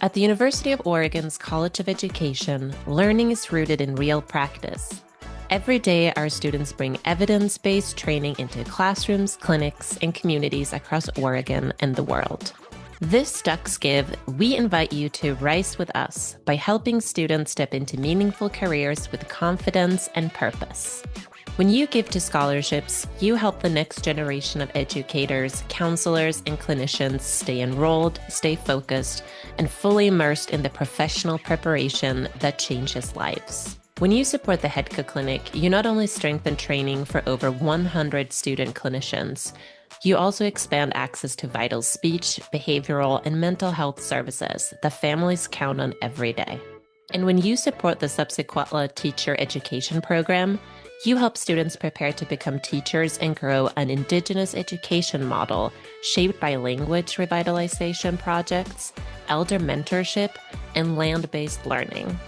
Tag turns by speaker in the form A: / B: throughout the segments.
A: At the University of Oregon's College of Education, learning is rooted in real practice. Every day, our students bring evidence-based training into classrooms, clinics, and communities across Oregon and the world. This Ducks Give, we invite you to rise with us by helping students step into meaningful careers with confidence and purpose. When you give to scholarships, you help the next generation of educators, counselors, and clinicians stay enrolled, stay focused, and fully immersed in the professional preparation that changes lives. When you support the Hedka Clinic, you not only strengthen training for over 100 student clinicians, you also expand access to vital speech, behavioral, and mental health services that families count on every day. And when you support the Subsequentla Teacher Education Program, you help students prepare to become teachers and grow an Indigenous education model shaped by language revitalization projects, elder mentorship, and land-based learning.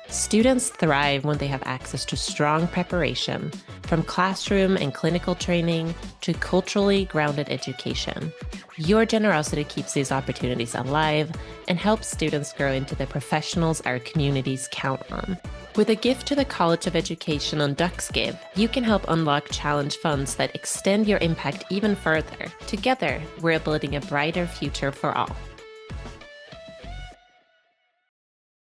A: Students thrive when they have access to strong preparation, from classroom and clinical training to culturally grounded education. Your generosity keeps these opportunities alive and helps students grow into the professionals our communities count on. With a gift to the College of Education on Ducks Give, you can help unlock challenge funds that extend your impact even further. Together, we're building a brighter future for all.